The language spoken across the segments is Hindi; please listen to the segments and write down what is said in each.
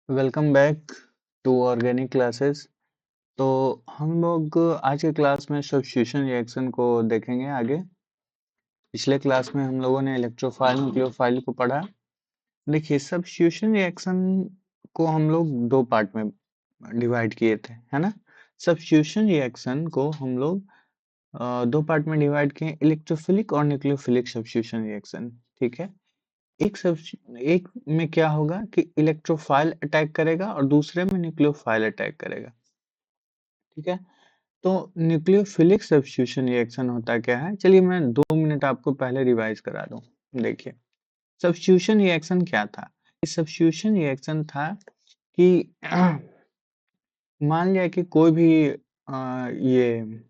Welcome back to organic classes. तो हम लोग आज के क्लास में सब्स्टिट्यूशन रिएक्शन को देखेंगे आगे। पिछले क्लास में हम लोगों ने इलेक्ट्रोफाइल न्यूक्लियोफाइल को पढ़ा। देखिए, सब्स्टिट्यूशन रिएक्शन को हम लोग दो पार्ट में डिवाइड किए थे, है ना। सब्स्टिट्यूशन रिएक्शन को हम लोग दो पार्ट में डिवाइड किए, इलेक्ट्रोफिलिक और न्यूक्लियोफिलिक सब्स्टिट्यूशन रिएक्शन। ठीक है। एक में क्या होगा कि इलेक्ट्रोफाइल अटैक करेगा और दूसरे में न्यूक्लियोफाइल अटैक करेगा। ठीक है। तो न्यूक्लियोफिलिक सब्स्टिट्यूशन रिएक्शन होता क्या है, चलिए मैं 2 मिनट आपको पहले रिवाइज करा दूं। देखिए, सब्स्टिट्यूशन रिएक्शन क्या था। इस सब्स्टिट्यूशन रिएक्शन था कि मान लिया कि कोई भी ये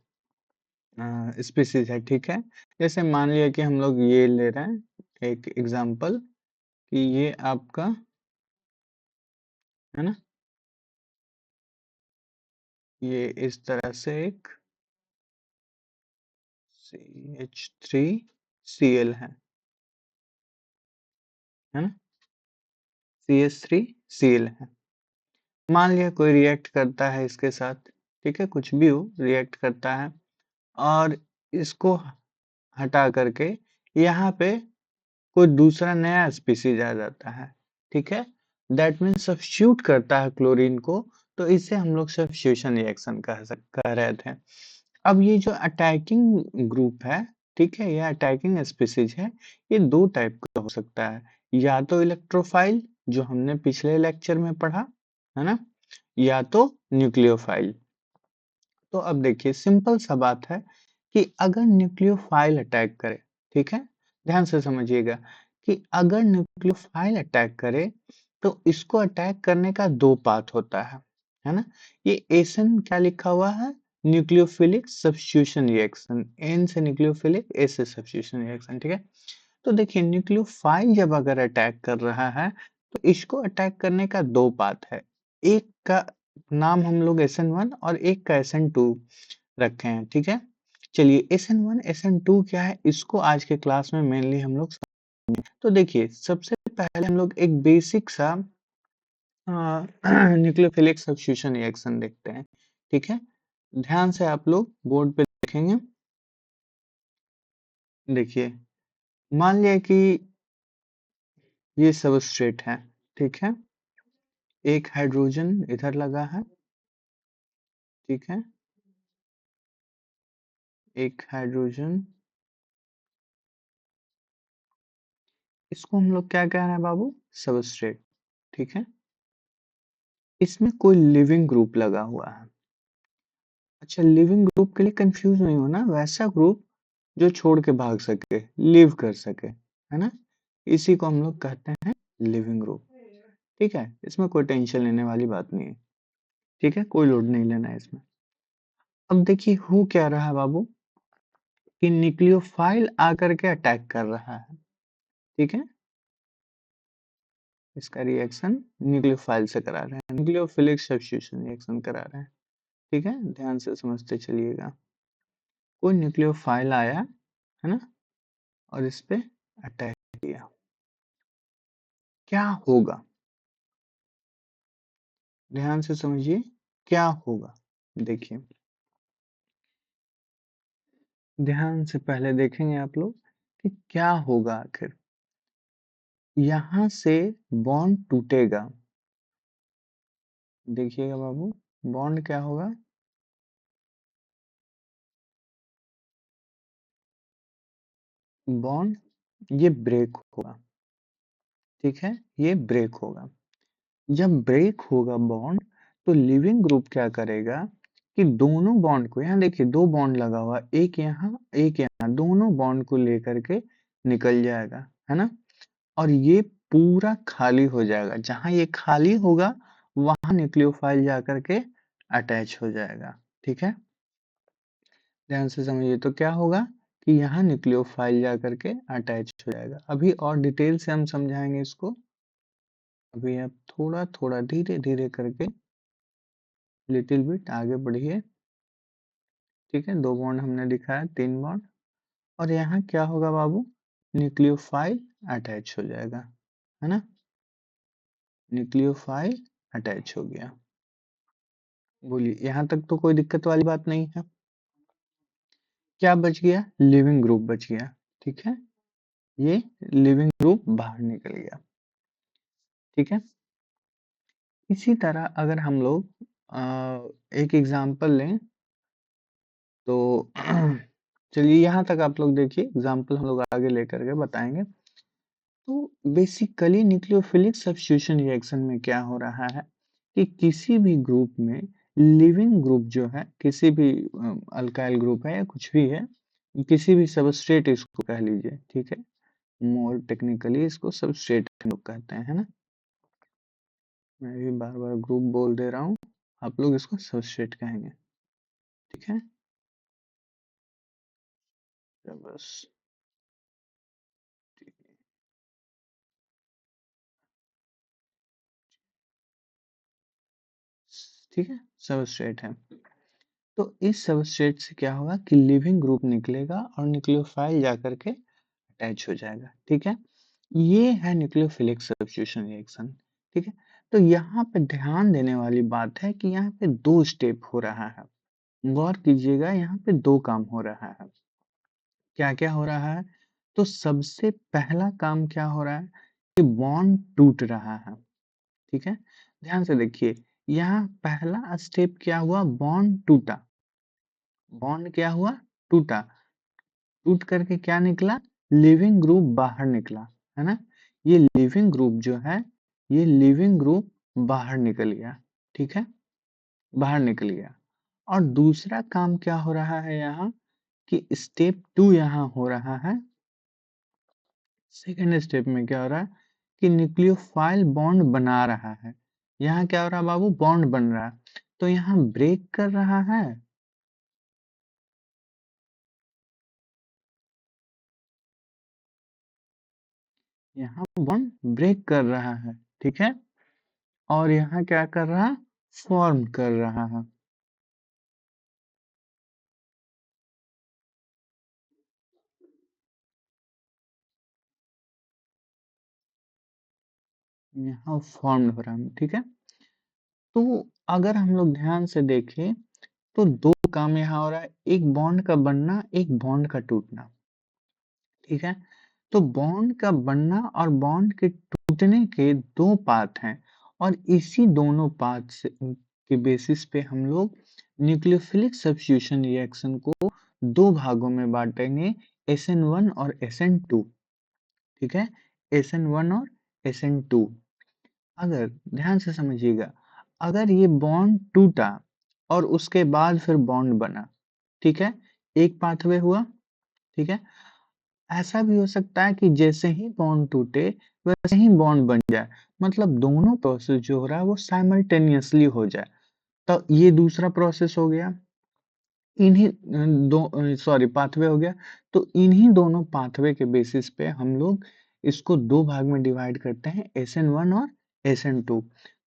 स्पीसीज है, ठीक है। जैसे मान लिया कि हम लोग ये ले रहे हैं एक एग्जांपल कि ये आपका है ना, ये इस तरह से एक CH3Cl है ना, CH3Cl है। मान लिया कोई रिएक्ट करता है इसके साथ, ठीक है, कुछ भी हो रिएक्ट करता है और इसको हटा करके यहाँ पे कोई दूसरा नया स्पीसीज आ जाता है, ठीक है। दैट मीन्स सब्स्टिट्यूट करता है क्लोरीन को, तो इसे हम लोग सब्स्टिट्यूशन रिएक्शन कह रहे थे। अब ये जो अटैकिंग ग्रुप है, ठीक है, यह अटैकिंग स्पीसीज है, ये दो टाइप का हो सकता है। या तो इलेक्ट्रोफाइल, जो हमने पिछले लेक्चर में पढ़ा, है ना, या तो न्यूक्लियोफाइल। तो अब देखिए, सिंपल सा बात है कि अगर न्यूक्लियोफाइल अटैक करे, ठीक है, ध्यान से समझिएगा कि अगर न्यूक्लियोफाइल अटैक करे तो इसको अटैक करने का दो पाथ होता है ना। ये एसन क्या लिखा हुआ है, न्यूक्लियोफिलिक सब्स्टिट्यूशन रिएक्शन, एन से न्यूक्लियोफिलिक, ए से सब्स्टिट्यूशन रिएक्शन, ठीक है। तो देखिए, न्यूक्लियोफाइल जब अगर अटैक कर रहा है तो इसको अटैक करने का दो पाथ है। एक का नाम हम लोग SN1 और एक का SN2 रखे हैं, ठीक है। चलिए, SN1 SN2 क्या है, इसको आज के क्लास में मेनली हम लोग तो देखिए, सबसे पहले हम लोग एक बेसिक सा न्यूक्लियोफिलिक सब्स्टिट्यूशन रिएक्शन देखते हैं, ठीक है। ध्यान से आप लोग बोर्ड पे देखेंगे। देखिए, मान लिया कि ये सबस्ट्रेट है, ठीक है, एक हाइड्रोजन इधर लगा है, ठीक है, एक हाइड्रोजन, इसको हम लोग क्या कह रहे हैं बाबू, सबस्ट्रेट, ठीक है। इसमें कोई लिविंग ग्रुप लगा हुआ है। अच्छा, लिविंग ग्रुप के लिए कंफ्यूज नहीं होना, वैसा ग्रुप जो छोड़ के भाग सके, लिव कर सके, है ना, इसी को हम लोग कहते हैं लिविंग ग्रुप। ठीक है, इसमें कोई टेंशन लेने वाली बात नहीं है, ठीक है, कोई लोड नहीं लेना है इसमें। अब देखिए, हो क्या रहा है बाबू कि न्यूक्लियोफाइल आकर के अटैक कर रहा है, ठीक है। इसका रिएक्शन न्यूक्लियोफाइल से करा रहे हैं, न्यूक्लियोफिलिक सब्स्टिट्यूशन रिएक्शन करा रहे हैं, ठीक है। ध्यान से समझते चलिएगा, कोई न्यूक्लियोफाइल आया, है ना, और इस पे अटैक किया, क्या होगा, ध्यान से समझिए क्या होगा। देखिए, ध्यान से पहले देखेंगे आप लोग कि क्या होगा आखिर। यहां से बॉन्ड टूटेगा, देखिएगा बाबू, बॉन्ड क्या होगा, बॉन्ड ये ब्रेक होगा, ठीक है, ये ब्रेक होगा। जब ब्रेक होगा बॉन्ड, तो लिविंग ग्रुप क्या करेगा कि दोनों बॉन्ड को, यहाँ देखिए दो बॉन्ड लगा हुआ, एक यहाँ एक यहाँ, दोनों बॉन्ड को लेकर के निकल जाएगा, है ना, और ये पूरा खाली हो जाएगा। जहां ये खाली होगा वहां न्यूक्लियोफाइल जाकर के अटैच हो जाएगा, ठीक है। ध्यान से समझिए, तो क्या होगा कि यहाँ न्यूक्लियोफाइल जाकर के अटैच हो जाएगा। अभी और डिटेल से हम समझाएंगे इसको। अभी आप थोड़ा थोड़ा धीरे धीरे करके लिटिल बिट आगे बढ़िए, ठीक है। दो बॉन्ड हमने दिखाया, तीन बॉन्ड, और यहाँ क्या होगा बाबू, न्यूक्लियोफाइल अटैच हो जाएगा, है ना, न्यूक्लियोफाइल अटैच हो गया। बोलिए, यहाँ तक तो कोई दिक्कत वाली बात नहीं है। क्या बच गया? लिविंग ग्रुप बच गया। ठीक है, ये लिविंग ग्रुप बाहर निकल गया। ठीक है, इसी तरह अगर हम लोग एक एग्जांपल लें तो चलिए यहाँ तक आप लोग देखिए, एग्जांपल हम लोग आगे लेकर के बताएंगे। तो बेसिकली न्यूक्लियोफिलिक सब्स्टिट्यूशन रिएक्शन में क्या हो रहा है कि किसी भी ग्रुप में लिविंग ग्रुप जो है, किसी भी अल्काइल ग्रुप है या कुछ भी है, किसी भी सबस्ट्रेट इसको कह लीजिए, ठीक है, मोर टेक्निकली इसको सबस्ट्रेट हम लोग कहते हैं, है ना। मैं भी बार बार ग्रुप बोल दे रहा हूँ, आप लोग इसको सबस्ट्रेट कहेंगे। ठीक है, तो बस ठीक है, सबस्ट्रेट है। तो इस सबस्ट्रेट से क्या होगा कि लिविंग ग्रुप निकलेगा और न्यूक्लियोफाइल जाकर के अटैच हो जाएगा। ठीक है, ये है न्यूक्लियोफिलिक सब्स्टिट्यूशन रिएक्शन। ठीक है, तो यहाँ पे ध्यान देने वाली बात है कि यहाँ पे दो स्टेप हो रहा है। गौर कीजिएगा, यहाँ पे दो काम हो रहा है। क्या क्या हो रहा है? तो सबसे पहला काम क्या हो रहा है कि बॉन्ड टूट रहा है। ठीक है, ध्यान से देखिए, यहाँ पहला स्टेप क्या हुआ? बॉन्ड टूटा। बॉन्ड क्या हुआ? टूटा। टूट करके क्या निकला? लिविंग ग्रुप बाहर निकला, है ना। ये लिविंग ग्रुप जो है, ये लिविंग ग्रुप बाहर निकल गया। ठीक है, बाहर निकल गया। और दूसरा काम क्या हो रहा है यहाँ कि स्टेप टू यहाँ हो रहा है। सेकेंड स्टेप में क्या हो रहा है कि न्यूक्लियोफाइल बॉन्ड बना रहा है। यहाँ क्या हो रहा है बाबू? बॉन्ड बन रहा है। तो यहाँ ब्रेक कर रहा है। यहाँ बॉन्ड ब्रेक कर रहा है। ठीक है, और यहाँ क्या कर रहा है? फॉर्म कर रहा है। यहाँ फॉर्म हो रहा है। ठीक है, तो अगर हम लोग ध्यान से देखें तो दो काम यहाँ हो रहा है, एक बॉन्ड का बनना, एक बॉन्ड का टूटना। ठीक है, तो बॉन्ड का बनना और बॉन्ड के टूटने के दो पाथ हैं, और इसी दोनों पाथ से के बेसिस पे हम लोग न्यूक्लियोफिलिक सब्स्टिट्यूशन रिएक्शन को दो भागों में बांटेंगे, SN1 और SN2। ठीक है, SN1 और SN2। अगर ध्यान से समझिएगा, अगर ये बॉन्ड टूटा और उसके बाद फिर बॉन्ड बना, ठीक है, एक पाथवे हुआ। ठीक है, ऐसा भी हो सकता है कि जैसे ही बॉन्ड टूटे वैसे ही बॉन्ड बन जाए, मतलब दोनों प्रोसेस जो हो रहा है वो साइमल्टेनियसली हो जाए। तो ये दूसरा प्रोसेस हो गया। इन्हीं दो सॉरी पाथवे हो गया। तो इन्हीं दोनों पाथवे के बेसिस पे हम लोग इसको दो भाग में डिवाइड करते हैं, SN1 और SN2।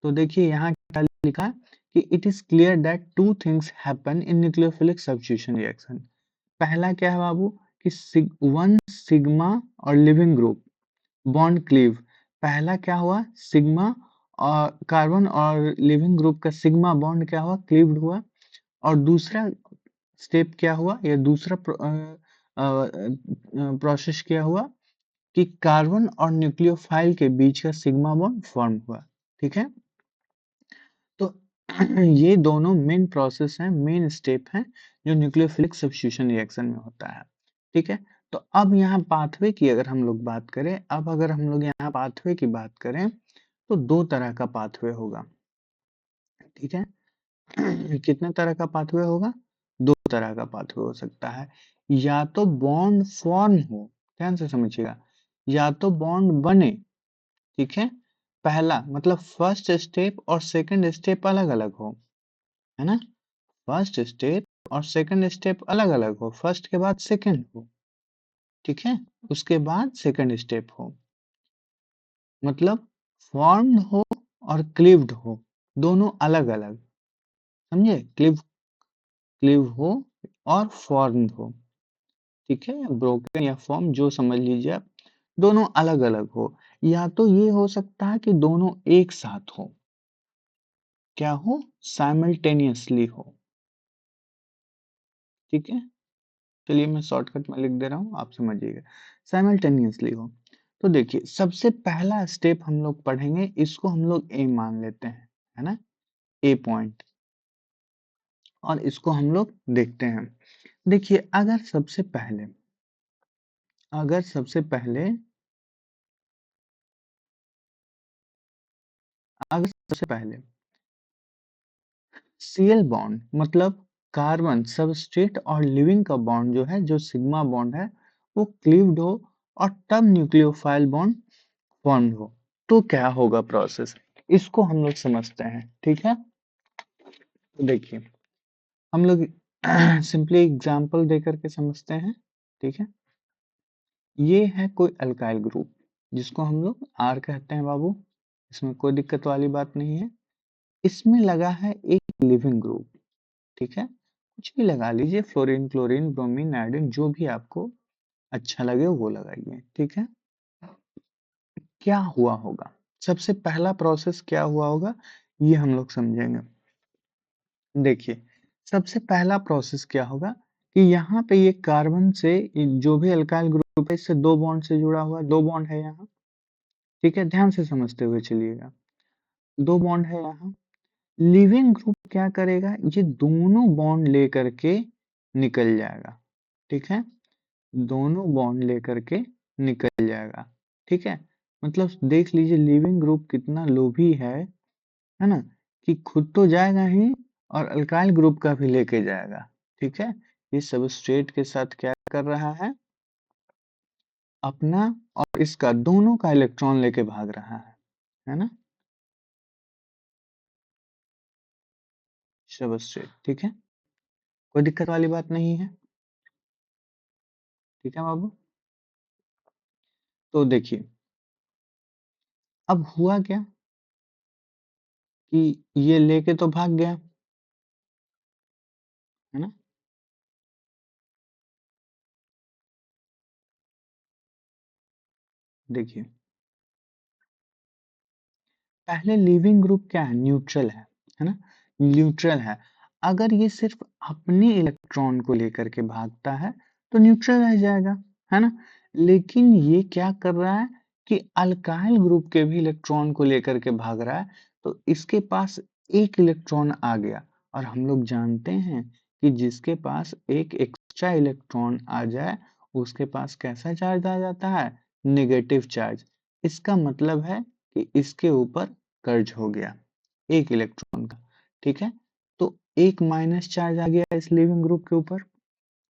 तो देखिए यहाँ क्या लिखा है कि it is clear that two things happen in nucleophilic substitution reaction. पहला क्या है बाबू कि वन सिग्मा और लिविंग ग्रुप बॉन्ड क्लीव। पहला क्या हुआ? सिग्मा और कार्बन और लिविंग ग्रुप का सिग्मा बॉन्ड क्या हुआ? क्लीव्ड हुआ। और दूसरा स्टेप क्या हुआ या दूसरा प्रोसेस क्या हुआ कि कार्बन और न्यूक्लियोफाइल के बीच का सिग्मा बॉन्ड फॉर्म हुआ। ठीक है, तो ये दोनों मेन प्रोसेस हैं, मेन स्टेप हैं जो न्यूक्लियोफिलिक सब्स्टिट्यूशन रिएक्शन में होता है। ठीक है, तो अब यहाँ पाथवे की अगर हम लोग बात करें, अब अगर हम लोग यहाँ पाथवे की बात करें तो दो तरह का पाथवे होगा। ठीक है, कितने तरह का पाथवे होगा? दो तरह का पाथवे हो सकता है। या तो बॉन्ड फॉर्म हो, ध्यान से समझिएगा, या तो बॉन्ड बने। ठीक है, पहला मतलब फर्स्ट स्टेप और सेकंड स्टेप अलग अलग हो, है ना। फर्स्ट स्टेप और सेकंड स्टेप अलग अलग हो, फर्स्ट के बाद सेकंड हो। ठीक है, उसके बाद सेकंड स्टेप हो, मतलब फॉर्म्ड हो और क्लीव्ड हो, दोनों अलग अलग। समझे? क्लीव क्लीव हो और फॉर्म्ड हो। ठीक है, ब्रोकन या फॉर्म जो समझ लीजिए आप, दोनों अलग अलग हो। या तो ये हो सकता है कि दोनों एक साथ हो, क्या हो, साइमल्टेनियसली हो। ठीक है, चलिए मैं शॉर्टकट में लिख दे रहा हूँ, आप समझिएगा। साइमल्टेनियसली हो। तो देखिए सबसे पहला स्टेप हम लोग पढ़ेंगे, इसको हम लोग ए मान लेते हैं, है ना, ए पॉइंट, और इसको हम लोग देखते हैं। देखिए अगर सबसे पहले अगर सबसे पहले सीएल बॉन्ड मतलब कार्बन सबस्ट्रेट और लिविंग का बॉन्ड जो है, जो सिग्मा बॉन्ड है, वो क्लीव्ड हो और तब न्यूक्लियोफाइल बॉन्ड फॉर्म हो, तो क्या होगा प्रोसेस, इसको हम लोग समझते हैं। ठीक है, तो देखिए हम लोग सिंपली एग्जांपल दे करके समझते हैं। ठीक है, ये है कोई अल्काइल ग्रुप जिसको हम लोग आर कहते हैं बाबू, इसमें कोई दिक्कत वाली बात नहीं है। इसमें लगा है एक लिविंग ग्रुप। ठीक है, कुछ भी लगा लीजिए, फ्लोरीन, क्लोरीन, ब्रोमीन, आयोडीन, जो भी आपको अच्छा लगे वो लगाइए। ठीक है, क्या हुआ होगा, सबसे पहला प्रोसेस क्या हुआ होगा, ये हम लोग समझेंगे। देखिए सबसे पहला प्रोसेस क्या होगा कि यहाँ पे ये कार्बन से जो भी अल्काइल ग्रुप है, इससे दो बॉन्ड से जुड़ा हुआ है, दो बॉन्ड है यहाँ। ठीक है, ध्यान से समझते हुए चलिएगा, दो बॉन्ड है यहाँ। लिविंग ग्रुप क्या करेगा, ये दोनों बॉन्ड लेकर के निकल जाएगा। ठीक है, दोनों बॉन्ड लेकर के निकल जाएगा। ठीक है, मतलब देख लीजिए लिविंग ग्रुप कितना लोभी है ना, कि खुद तो जाएगा ही और अल्काइल ग्रुप का भी लेके जाएगा। ठीक है, ये सबस्ट्रेट के साथ क्या कर रहा है, अपना और इसका दोनों का इलेक्ट्रॉन लेके भाग रहा है ना, सबस्ट्रेट। ठीक है, कोई दिक्कत वाली बात नहीं है। ठीक है बाबू, तो देखिए अब हुआ क्या कि ये लेके तो भाग गया, है ना। देखिए पहले लिविंग ग्रुप क्या है, न्यूट्रल है ना, न्यूट्रल है। अगर ये सिर्फ अपने इलेक्ट्रॉन को लेकर के भागता है तो न्यूट्रल रह जाएगा, है ना। लेकिन ये क्या कर रहा है कि अल्काइल ग्रुप के भी इलेक्ट्रॉन को लेकर के भाग रहा है, तो इसके पास एक इलेक्ट्रॉन आ गया। और हम लोग जानते हैं कि जिसके पास एक एक्स्ट्रा इलेक्ट्रॉन आ जाए उसके पास कैसा चार्ज आ जाता है, नेगेटिव चार्ज। इसका मतलब है कि इसके ऊपर कर्ज हो गया एक इलेक्ट्रॉन का। ठीक है, तो एक माइनस चार्ज आ गया इस लिविंग ग्रुप के ऊपर,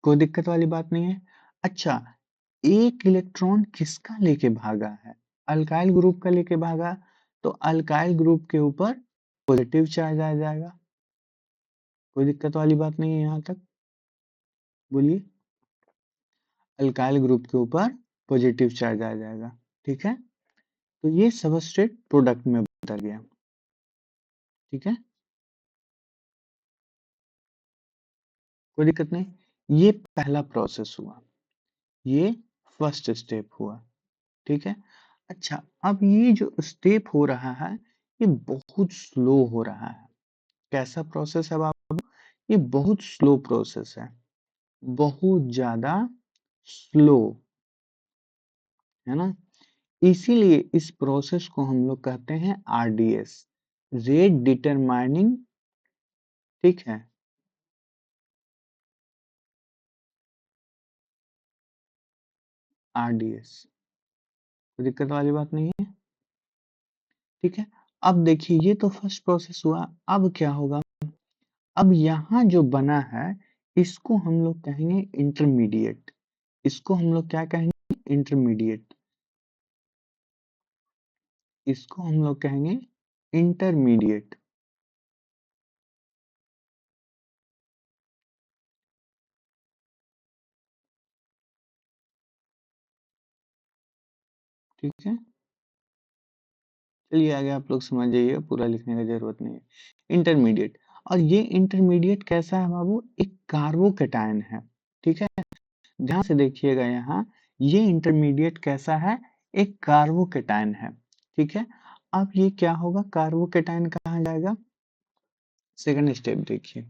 कोई दिक्कत वाली बात नहीं है। अच्छा, एक इलेक्ट्रॉन किसका लेके भागा है, अल्काइल ग्रुप का लेके भागा, तो अल्काइल ग्रुप के ऊपर पॉजिटिव चार्ज आ जाएगा। कोई दिक्कत वाली बात नहीं है यहाँ तक, बोलिए। अल्काइल ग्रुप के ऊपर पॉजिटिव चार्ज आ जाएगा। ठीक है, तो ये सबस्ट्रेट प्रोडक्ट में बदल गया। ठीक है, कोई दिक्कत नहीं, ये पहला प्रोसेस हुआ, ये फर्स्ट स्टेप हुआ। ठीक है, अच्छा अब ये जो स्टेप हो रहा है ये बहुत स्लो हो रहा है। कैसा प्रोसेस है बाबू, ये बहुत स्लो प्रोसेस है, बहुत ज्यादा स्लो, है ना। इसीलिए इस प्रोसेस को हम लोग कहते हैं आरडीएस, रेट डिटरमाइनिंग। ठीक है, आरडीएस, कोई दिक्कत वाली बात नहीं है। ठीक है, अब देखिए ये तो फर्स्ट प्रोसेस हुआ, अब क्या होगा, अब यहाँ जो बना है इसको हम लोग कहेंगे इंटरमीडिएट, इसको हम लोग क्या कहेंगे, इंटरमीडिएट, इसको हम लोग कहेंगे इंटरमीडिएट। ठीक है, चलिए आगे आप लोग समझ जाइए, पूरा लिखने की जरूरत नहीं है। इंटरमीडिएट, और ये इंटरमीडिएट कैसा है बाबू, एक कार्बोकेटायन है। ठीक है, ध्यान से देखिएगा यहाँ, ये इंटरमीडिएट कैसा है, एक कार्बोकेटायन है। ठीक है, अब ये क्या होगा, कार्बोकेटायन कहाँ जाएगा, सेकंड स्टेप देखिए,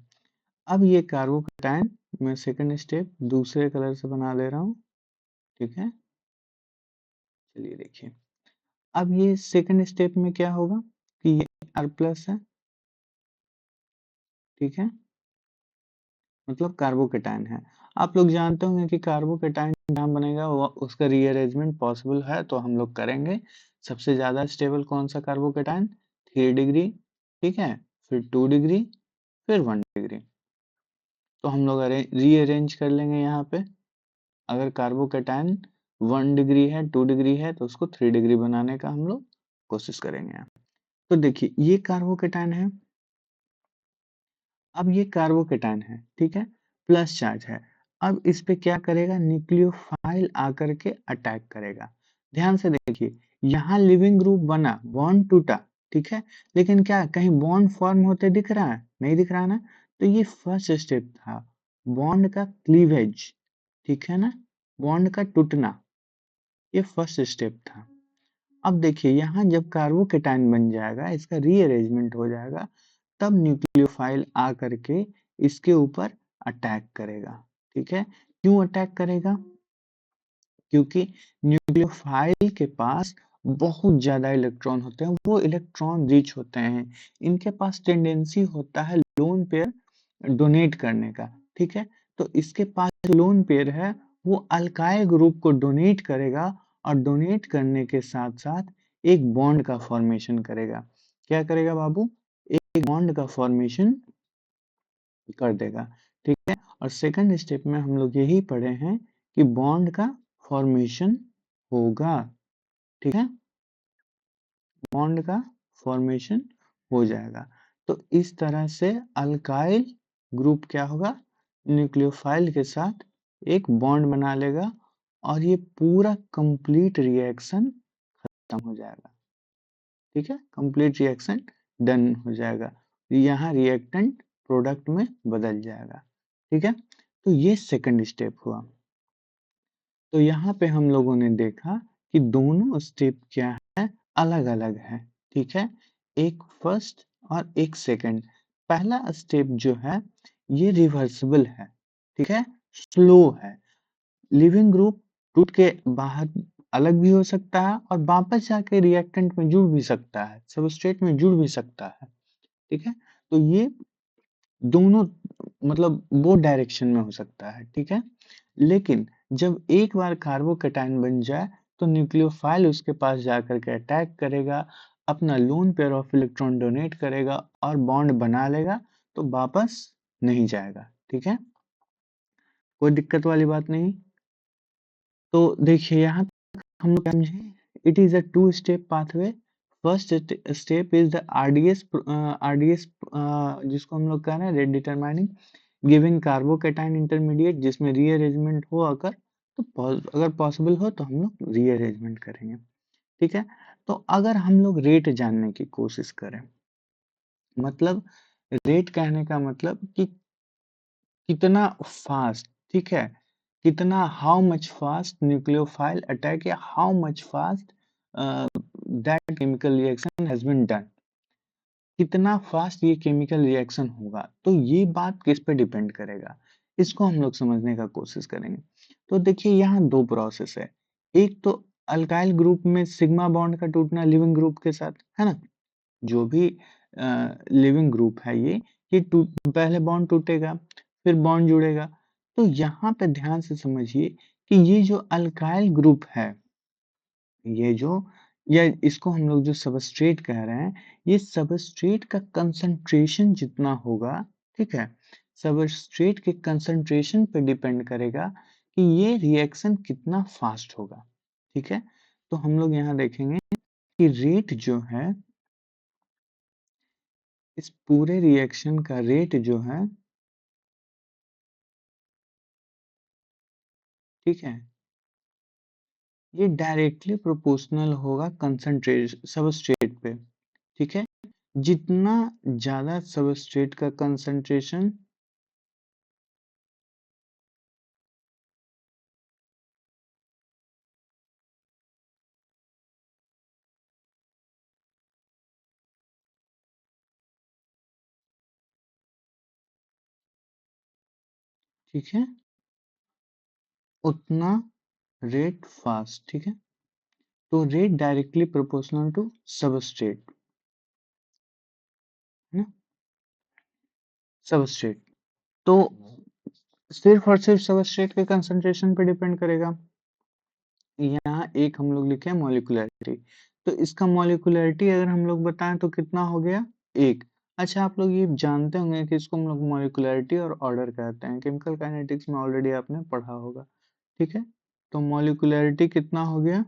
अब ये कार्बोकैटायन मैं सेकंड स्टेप दूसरे कलर से बना ले रहा हूँ, ठीक है। चलिए देखिए, अब ये सेकंड स्टेप में क्या होगा कि ये R प्लस है, ठीक है, मतलब कार्बोकैटायन है। आप लोग जानते होंगे कि कार्बोकैटायन जहाँ बनेगा वो उसका रीअरेंजमेंट पॉसिबल है, तो हम लोग करेंगे। सबसे ज़्यादा स्टेबल कौन सा कार्बोकैटायन? 3 डिग्री, ठीक है, फिर 2 डिग्री, फिर 1 डिग्री। तो हम लोग रीअरेंज कर लेंगे यहाँ पे। अगर कार्बोकैटायन 1 डिग्री है, 2 डिग्री है, तो उसको 3 डिग्री बनाने का हम लोग कोशिश करेंगे। तो देखिए ये कार्बोकैटायन है, अब ये कार्बोकैटायन है, ठीक है, प्लस चार्ज है। अब इस पे क्या करेगा? न्यूक्लियोफाइल आकर के अटैक करेगा। ध्यान से देखिए, यहाँ लिविंग ग्रुप बना, बॉन्ड टूटा, ठीक है, लेकिन क्या कहीं बॉन्ड फॉर्म होते दिख रहा है? नहीं दिख रहा ना। तो ये फर्स्ट स्टेप था, बॉन्ड का क्लीवेज, ठीक है ना, बॉन्ड का टूटना, ये फर्स्ट स्टेप था। अब देखिए यहाँ जब कार्बोकैटायन बन जाएगा, इसका रीअरेंजमेंट हो जाएगा, तब न्यूक्लियोफाइल आ करके इसके ऊपर अटैक करेगा, ठीक है। क्यों अटैक करेगा? क्योंकि न्यूक्लियोफाइल के पास बहुत ज्यादा इलेक्ट्रॉन होते हैं, वो इलेक्ट्रॉन रिच होते हैं, इनके पास टेंडेंसी होता है लोन पेयर डोनेट करने का, ठीक है। तो इसके पास जो लोन पेयर है वो अल्काइल ग्रुप को डोनेट करेगा, और डोनेट करने के साथ साथ एक बॉन्ड का फॉर्मेशन करेगा। क्या करेगा बाबू? एक बॉन्ड का फॉर्मेशन कर देगा, ठीक है। और सेकंड स्टेप में हम लोग यही पढ़े हैं कि बॉन्ड का फॉर्मेशन होगा, ठीक है, बॉन्ड का फॉर्मेशन हो जाएगा। तो इस तरह से अल्काइल ग्रुप क्या होगा? न्यूक्लियोफाइल के साथ एक बॉन्ड बना लेगा, और ये पूरा कंप्लीट रिएक्शन खत्म हो जाएगा, ठीक है, कंप्लीट रिएक्शन डन हो जाएगा। यहाँ रिएक्टेंट प्रोडक्ट में बदल जाएगा, ठीक है। तो ये सेकंड स्टेप हुआ। तो यहाँ पे हम लोगों ने देखा कि दोनों स्टेप क्या है, अलग अलग है, ठीक है, एक फर्स्ट और एक सेकंड। पहला स्टेप जो है ये रिवर्सिबल है, ठीक है, स्लो है। लिविंग ग्रुप टूट के बाहर अलग भी हो सकता है, और वापस जाके रिएक्टेंट में जुड़ भी सकता है, सबस्ट्रेट में जुड़ भी सकता है, ठीक है। तो ये दोनों मतलब वो डायरेक्शन में हो सकता है, ठीक है। लेकिन जब एक बार कार्बोकैटायन बन जाए, तो न्यूक्लियोफाइल उसके पास जाकर के अटैक करेगा, अपना lone pair of electron donate करेगा और बॉन्ड बना लेगा, तो वापस नहीं जाएगा, ठीक है, कोई दिक्कत वाली बात नहीं। तो देखिए यहाँ हम लोग समझे, it is a two step pathway. First step is the RDS, RDS जिसको हम लोग कह रहे हैं rate determining giving carbocation intermediate, जिसमें रीअरेंजमेंट हो अगर, तो अगर पॉसिबल हो तो हम लोग रीअरेंजमेंट करेंगे, ठीक है। तो अगर हम लोग रेट जानने की कोशिश करें, मतलब रेट कहने का मतलब कि कितना फास्ट, ठीक है, कितना, how much fast nucleophile attack, या how much fast that chemical reaction has been done, कितना फास्ट ये केमिकल रिएक्शन होगा। तो ये बात किस पे डिपेंड करेगा, इसको हम लोग समझने का कोशिश करेंगे। तो देखिए यहाँ दो प्रोसेस है, एक तो अल्काइल ग्रुप में सिग्मा बॉन्ड का टूटना लिविंग ग्रुप के साथ, है ना, जो भी लिविंग ग्रुप है ये पहले बॉन्ड टूटेगा, फिर बॉन्ड जुड़ेगा। तो यहाँ पे ध्यान से समझिए कि ये जो अल्काइल ग्रुप है, ये जो, या इसको हम लोग जो सबस्ट्रेट कह रहे हैं, ये सबस्ट्रेट का कंसंट्रेशन जितना होगा, ठीक है, सबस्ट्रेट के कंसंट्रेशन पे डिपेंड करेगा कि ये रिएक्शन कितना फास्ट होगा, ठीक है। तो हम लोग यहाँ देखेंगे कि रेट जो है, इस पूरे रिएक्शन का रेट जो है, ठीक है, ये डायरेक्टली प्रोपोर्शनल होगा कंसंट्रेशन सबस्ट्रेट पे, ठीक है। जितना ज्यादा सबस्ट्रेट का कंसंट्रेशन, ठीक है, उतना रेट फास्ट, ठीक है। तो rate directly proportional to substrate, है ना, सबस्ट्रेट। तो सिर्फ और सिर्फ सबस्ट्रेट के कंसंट्रेशन पे डिपेंड करेगा। यहाँ एक हम लोग लिखे मॉलिक्यूलरिटी, तो इसका मॉलिक्यूलरिटी अगर हम लोग बताएं तो कितना हो गया, एक। अच्छा, आप लोग ये जानते होंगे कि इसको हम लोग मॉलिक्यूलरिटी और ऑर्डर कहते हैं, केमिकल काइनेटिक्स में ऑलरेडी आपने पढ़ा होगा, ठीक है। तो मॉलिक्यूलरिटी कितना हो गया,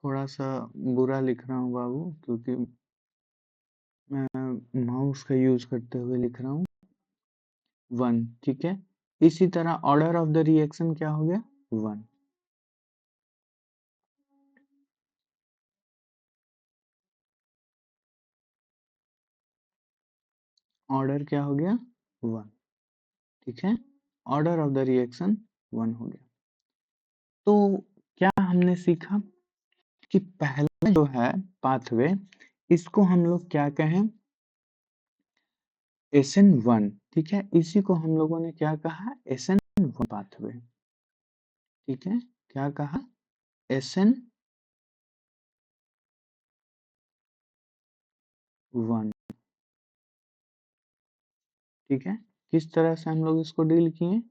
थोड़ा सा बुरा लिख रहा हूँ बाबू, क्योंकि मैं माउस का यूज करते हुए लिख रहा हूँ, वन, ठीक है। इसी तरह ऑर्डर ऑफ द रिएक्शन क्या हो गया, वन। ऑर्डर क्या हो गया, वन, ठीक है। Order of the reaction one हो गया। तो क्या हमने सीखा कि पहला जो है पाथवे, इसको हम लोग क्या कहें, SN1, ठीक है। इसी को हम लोगों ने क्या कहा, SN1 पाथवे, ठीक है। क्या कहा, SN1, ठीक है। किस तरह से हम लोग इसको डील किए,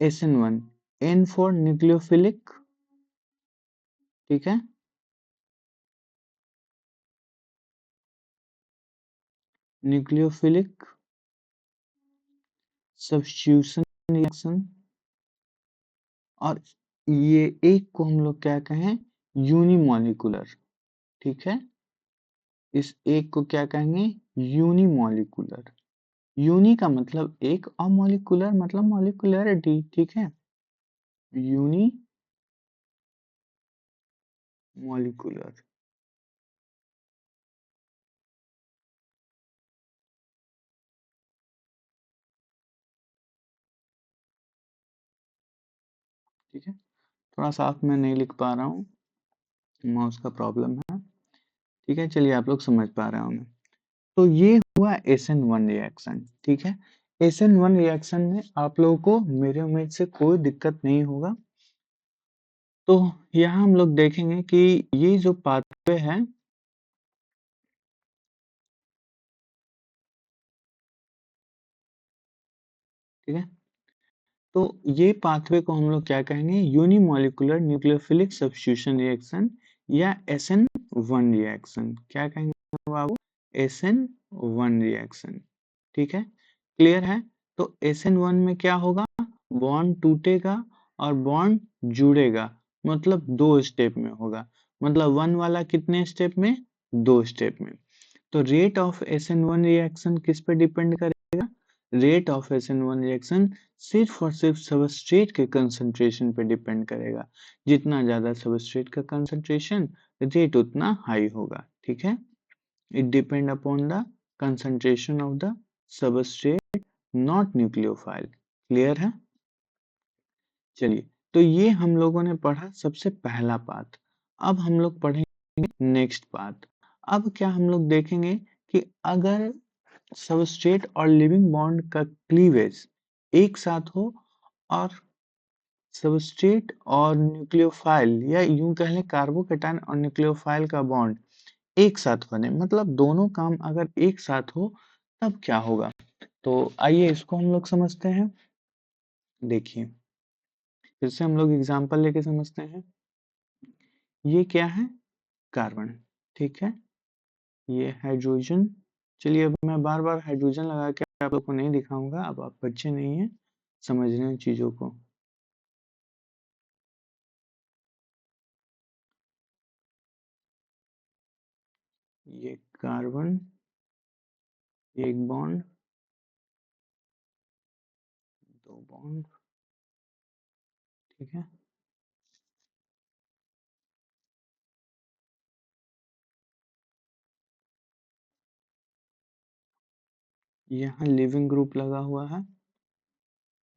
SN1, N फॉर न्यूक्लियोफिलिक, ठीक है, न्यूक्लियोफिलिक सब्स्टिट्यूशन रिएक्शन। और ये एक को हम लोग क्या कहें, यूनिमॉलिक्यूलर, ठीक है। इस एक को क्या कहेंगे, यूनिमॉलिक्यूलर। यूनि का मतलब एक और मॉलिक्यूलर मतलब मॉलिक्यूलरिटी, ठीक है, यूनी मॉलिक्यूलर, ठीक है। थोड़ा साफ मैं नहीं लिख पा रहा हूँ, माउस का प्रॉब्लम है, ठीक है। चलिए, आप लोग समझ पा रहे होंगे। तो ये हुआ SN1 रिएक्शन, ठीक है। SN1 रिएक्शन में आप लोगों को मेरे उम्मीद से कोई दिक्कत नहीं होगा। तो यहाँ हम लोग देखेंगे कि ये जो पाथवे है, ठीक है, तो ये पाथवे को हम लोग क्या कहेंगे, यूनिमॉलिक्यूलर न्यूक्लियोफिलिक सब्स्टिट्यूशन रिएक्शन या SN1 रिएक्शन। क्या कहेंगे बाबू, SN1 रिएक्शन, ठीक है। क्लियर है। तो SN1 में क्या होगा, बॉन्ड टूटेगा और बॉन्ड जुड़ेगा, मतलब दो स्टेप में होगा। मतलब वन वाला कितने स्टेप में, दो स्टेप में। तो रेट ऑफ SN1 रिएक्शन किस पे डिपेंड करेगा, रेट ऑफ SN1 रिएक्शन सिर्फ और सिर्फ सबस्ट्रेट के कंसंट्रेशन पे डिपेंड करेगा। जितना ज्यादा सबस्ट्रेट का कंसंट्रेशन, रेट उतना हाई होगा, ठीक है। It depend upon the concentration of the substrate, not nucleophile. Clear है। चलिए, तो ये हम लोगों ने पढ़ा सबसे पहला पार्ट। अब हम लोग पढ़ेंगे नेक्स्ट पार्ट। अब क्या हम लोग देखेंगे कि अगर सबस्ट्रेट और लिविंग बॉन्ड का क्लीवेज एक साथ हो, और सबस्ट्रेट और न्यूक्लियोफाइल या यूं कह लें कार्बोकेटाइन और न्यूक्लियोफाइल का बॉन्ड एक साथ बने, मतलब दोनों काम अगर एक साथ हो, तब क्या होगा। तो आइए इसको हम लोग समझते हैं। देखिए, फिर से हम लोग एग्जांपल लेके समझते हैं। ये क्या है, कार्बन, ठीक है। ये हाइड्रोजन। चलिए, अब मैं बार बार हाइड्रोजन लगा के आप लोग को नहीं दिखाऊंगा, अब आप बच्चे नहीं हैं, समझ रहे हैं चीजों को। ये कार्बन, एक बॉन्ड, दो बॉन्ड, ठीक है। यहाँ लिविंग ग्रुप लगा हुआ है।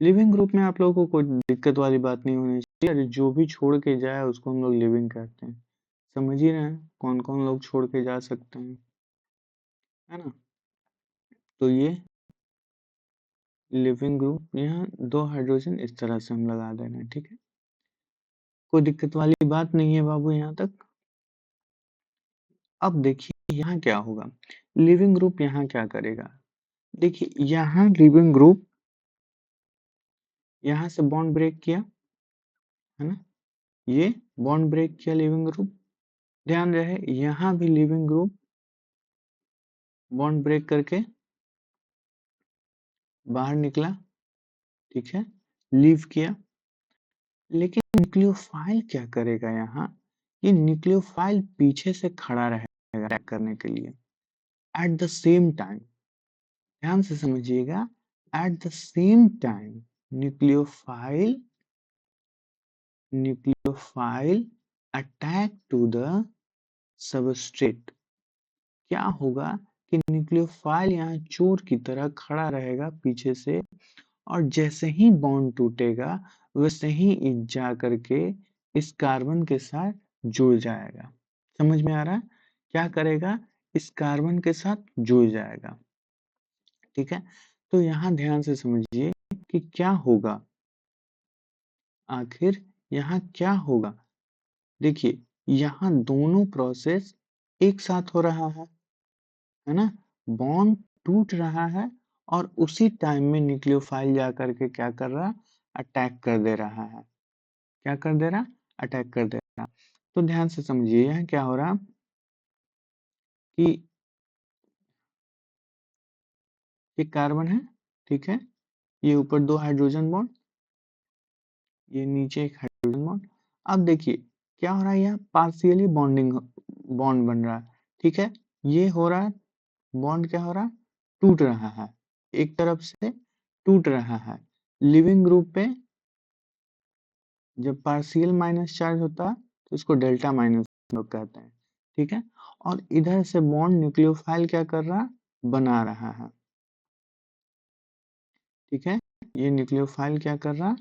लिविंग ग्रुप में आप लोगों को कोई दिक्कत वाली बात नहीं होनी चाहिए, अरे जो भी छोड़ के जाए उसको हम लोग लिविंग कहते हैं। समझ ही रहे हैं कौन कौन लोग छोड़ के जा सकते हैं, है ना। तो ये लिविंग ग्रुप, यहाँ 2 हाइड्रोजन इस तरह से हम लगा दे रहे हैं, ठीक है। कोई दिक्कत वाली बात नहीं है बाबू यहाँ तक। अब देखिए यहाँ क्या होगा, लिविंग ग्रुप यहाँ क्या करेगा। देखिए यहाँ लिविंग ग्रुप यहाँ से बॉन्ड ब्रेक किया, है ना, ये बॉन्ड ब्रेक किया लिविंग ग्रुप। ध्यान रहे यहाँ भी लिविंग ग्रुप बॉन्ड ब्रेक करके बाहर निकला, ठीक है, लीव किया। लेकिन न्यूक्लियोफाइल क्या करेगा यहाँ, ये न्यूक्लियोफाइल पीछे से खड़ा रहेगा अटैक करने के लिए एट द सेम टाइम। ध्यान से समझिएगा, at the same time nucleophile nucleophile attack to the substrate. क्या होगा कि न्यूक्लियोफाइल यहाँ चोर की तरह खड़ा रहेगा पीछे से, और जैसे ही बॉन्ड टूटेगा वैसे ही जा करके इस कार्बन के साथ जुड़ जाएगा। समझ में आ रहा है, क्या करेगा, इस कार्बन के साथ जुड़ जाएगा, ठीक है। तो यहाँ ध्यान से समझिए कि क्या होगा, आखिर यहाँ क्या होगा। देखिए यहाँ दोनों प्रोसेस एक साथ हो रहा है ना, बॉन्ड टूट रहा है और उसी टाइम में न्यूक्लियोफाइल जा करके क्या कर रहा, अटैक कर दे रहा है। क्या कर दे रहा, अटैक कर दे रहा। तो ध्यान से समझिए यहाँ क्या हो रहा कि ये कार्बन है, ठीक है, ये ऊपर 2 हाइड्रोजन बॉन्ड, ये नीचे एक हाइड्रोजन बॉन्ड। अब देखिए क्या हो रहा है, यहाँ पार्शियली बॉन्डिंग बॉन्ड बन रहा है, ठीक है, ये हो रहा है बॉन्ड, क्या हो रहा है, टूट रहा है, एक तरफ से टूट रहा है। लिविंग ग्रुप पे जब पार्शियल माइनस चार्ज होता है तो इसको डेल्टा माइनस लोग कहते हैं, ठीक है। और इधर से बॉन्ड न्यूक्लियोफाइल क्या कर रहा, बना रहा है, ठीक है, ये न्यूक्लियोफाइल क्या कर रहा,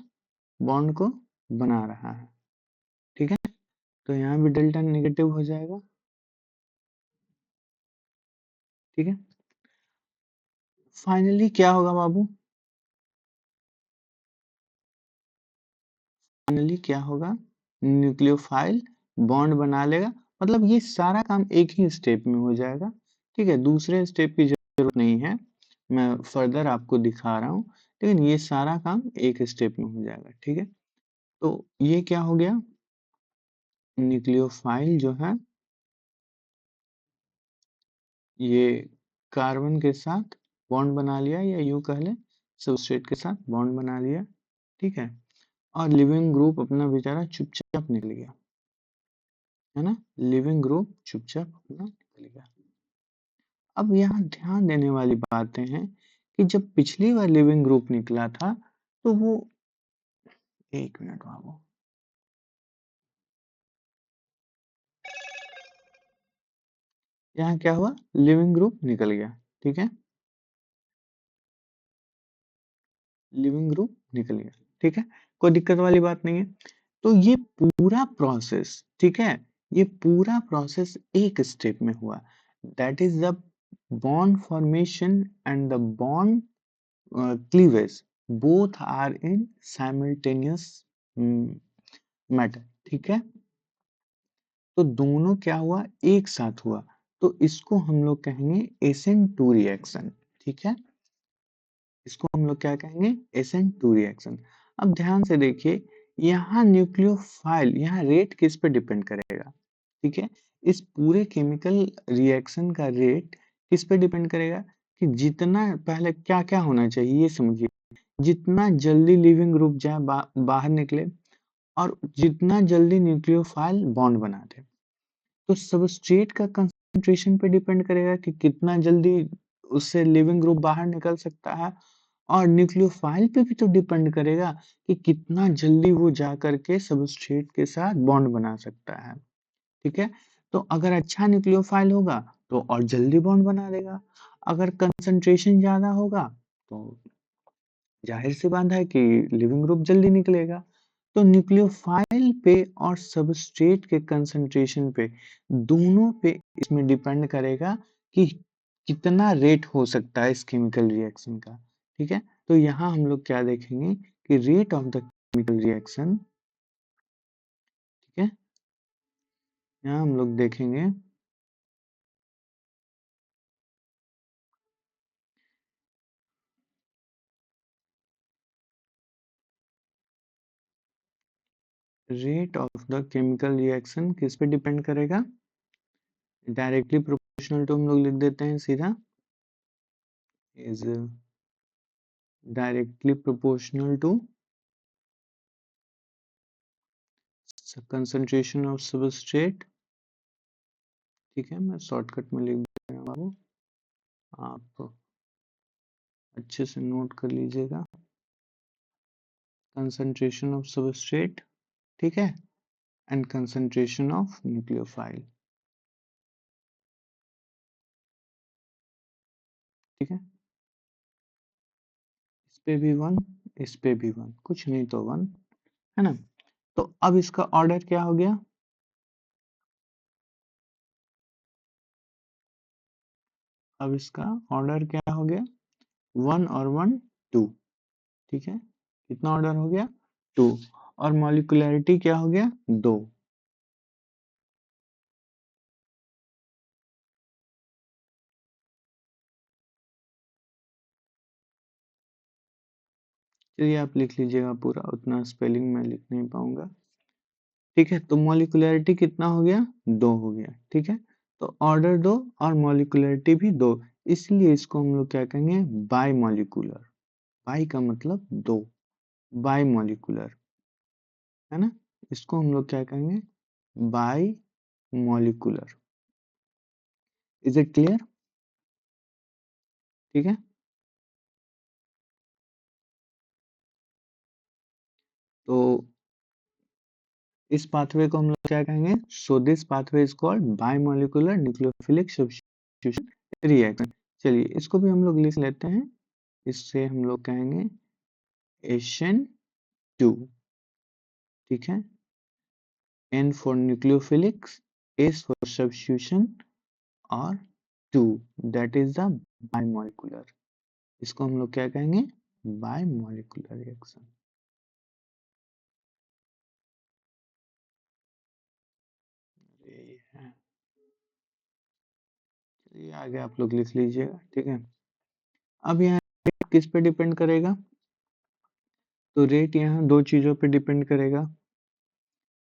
बॉन्ड को बना रहा है, ठीक है। तो यहाँ भी डेल्टा नेगेटिव हो जाएगा, ठीक है। फाइनली क्या होगा बाबू, फाइनली क्या होगा, न्यूक्लियोफाइल बॉन्ड बना लेगा। मतलब ये सारा काम एक ही स्टेप में हो जाएगा, ठीक है, दूसरे स्टेप की जरूरत नहीं है, मैं फर्दर आपको दिखा रहा हूँ, लेकिन ये सारा काम एक स्टेप में हो जाएगा, ठीक है। तो ये क्या हो गया, न्यूक्लियोफाइल जो है ये कार्बन के साथ बॉन्ड बना लिया, या यूं कह ले सबस्ट्रेट के साथ बॉन्ड बना लिया, ठीक है। और लिविंग ग्रुप अपना बेचारा चुपचाप निकल गया, है ना, लिविंग ग्रुप चुपचाप अपना निकल गया। अब यहाँ ध्यान देने वाली बातें हैं कि जब पिछली बार लिविंग ग्रुप निकला था तो वो, एक मिनट बाबू, यहाँ क्या हुआ, लिविंग ग्रुप निकल गया, ठीक है, लिविंग ग्रुप निकल गया, ठीक है, कोई दिक्कत वाली बात नहीं है। तो ये पूरा प्रोसेस, ठीक है, ये पूरा प्रोसेस एक स्टेप में हुआ, that is the bond formation and the bond cleavage, both are in simultaneous matter, ठीक है। तो दोनों क्या हुआ, एक साथ हुआ, तो इसको हम लोग कहेंगे SN2 रिएक्शन, ठीक है, इसको हम लोग क्या कहेंगे, SN2 रिएक्शन। अब ध्यान से देखिए, यहाँ न्यूक्लियोफाइल, यहाँ रेट किस पे डिपेंड करेगा, ठीक है, इस पूरे केमिकल रिएक्शन का रेट किस पे डिपेंड करेगा, कि जितना पहले क्या क्या होना चाहिए ये समझिए, जितना जल्दी लिविंग ग्रुप जाए बाहर निकले, और जितना जल्दी न्यूक्लियोफाइल बॉन्ड बना दे। तो सबस्ट्रेट का कंसंट्रेशन पे डिपेंड करेगा कि कितना जल्दी उससे लिविंग ग्रुप बाहर निकल सकता है, और न्यूक्लियोफाइल पे भी तो डिपेंड करेगा कि कितना जल्दी वो जा करके सबस्ट्रेट के साथ बॉन्ड बना सकता है, ठीक है। तो अगर अच्छा न्यूक्लियोफाइल होगा तो और जल्दी बॉन्ड बना देगा, अगर कंसंट्रेशन ज़्यादा होगा तो जाहिर सी बात है कि लिविंग ग्रुप जल्दी निकलेगा। तो न्यूक्लियोफाइल पे और सबस्ट्रेट के कंसंट्रेशन पे, दोनों पे इसमें डिपेंड करेगा कि कितना रेट हो सकता है इस केमिकल रिएक्शन का। ठीक है, तो यहाँ हम लोग क्या देखेंगे कि rate of the chemical reaction, ठीक है, यहाँ हम लोग देखेंगे rate of the chemical reaction किस पे डिपेंड करेगा, डायरेक्टली प्रोपोर्शनल टू हम लोग लिख देते हैं सीधा, is directly proportional to concentration of substrate. ठीक है, मैं शॉर्टकट में लिख दे रहा हूँ, आप अच्छे से नोट कर लीजिएगा। कंसंट्रेशन ऑफ सबस्ट्रेट, ठीक है, एंड कंसंट्रेशन ऑफ न्यूक्लियोफाइल। ठीक है, इस पे भी वन, इस पे भी वन, कुछ नहीं तो वन, है ना। तो अब इसका ऑर्डर क्या हो गया, अब इसका ऑर्डर क्या हो गया, वन और वन टू। ठीक है, कितना ऑर्डर हो गया, टू, और मॉलिक्यूलैरिटी क्या हो गया, दो। चलिए आप लिख लीजिएगा पूरा, उतना स्पेलिंग मैं लिख नहीं पाऊंगा। ठीक है, तो मॉलिक्यूलैरिटी कितना हो गया, दो हो गया। ठीक है, तो ऑर्डर दो और मॉलिक्यूलैरिटी भी दो, इसलिए इसको हम लोग क्या कहेंगे, बाई मॉलिक्यूलर। बाई का मतलब दो, बाई मॉलिक्यूलर, है ना। इसको हम लोग क्या कहेंगे, by molecular. Is it clear. ठीक है, तो इस पाथवे को हम लोग क्या कहेंगे, so this pathway is called by molecular nucleophilic substitution reaction. चलिए इसको भी हम लोग लिख लेते हैं, इससे हम लोग कहेंगे SN2। ठीक है, N for nucleophilics, S for substitution और 2 that is the bimolecular। इसको हम लोग क्या कहेंगे, बायमोलिकुलर रिएक्शन। चलिए आगे आप लोग लिख लीजिएगा। ठीक है, अब यहाँ किस पे डिपेंड करेगा, तो रेट यहाँ दो चीजों पे डिपेंड करेगा।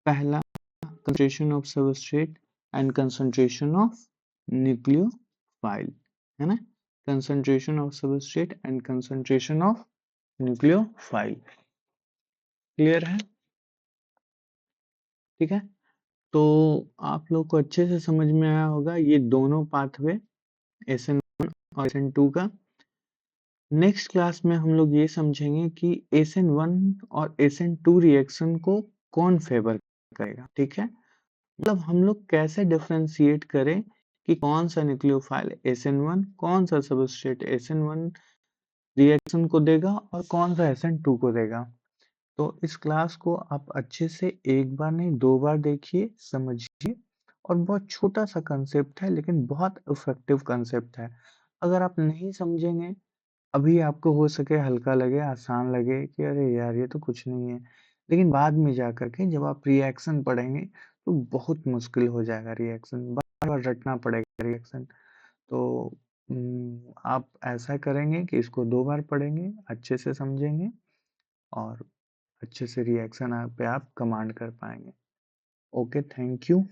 पहला concentration of substrate and concentration of nucleophile, है ना, concentration of substrate and concentration of nucleophile. Clear है। ठीक है, तो आप लोग को अच्छे से समझ में आया होगा ये दोनों पाथवे, SN1 और SN2 का। नेक्स्ट क्लास में हम लोग ये समझेंगे कि SN1 और SN2 रिएक्शन को कौन फेवर करेगा। ठीक है, मतलब हम लोग कैसे डिफरेंशिएट करें कि कौन सा न्यूक्लियोफाइल SN1, कौन सा सबस्ट्रेट SN1 रिएक्शन को देगा और कौन सा SN2 को देगा। तो इस क्लास को आप अच्छे से एक बार नहीं दो बार देखिए, समझिए, और बहुत छोटा सा कंसेप्ट है लेकिन बहुत इफेक्टिव कंसेप्ट है। अगर आप नहीं समझेंगे, अभी आपको हो सके हल्का लगे, आसान लगे कि अरे यार ये तो कुछ नहीं है, लेकिन बाद में जाकर के जब आप रिएक्शन पढ़ेंगे तो बहुत मुश्किल हो जाएगा, रिएक्शन बार बार रटना पड़ेगा रिएक्शन। तो आप ऐसा करेंगे कि इसको दो बार पढ़ेंगे, अच्छे से समझेंगे और अच्छे से रिएक्शन पे आप कमांड कर पाएंगे। Okay, thank you.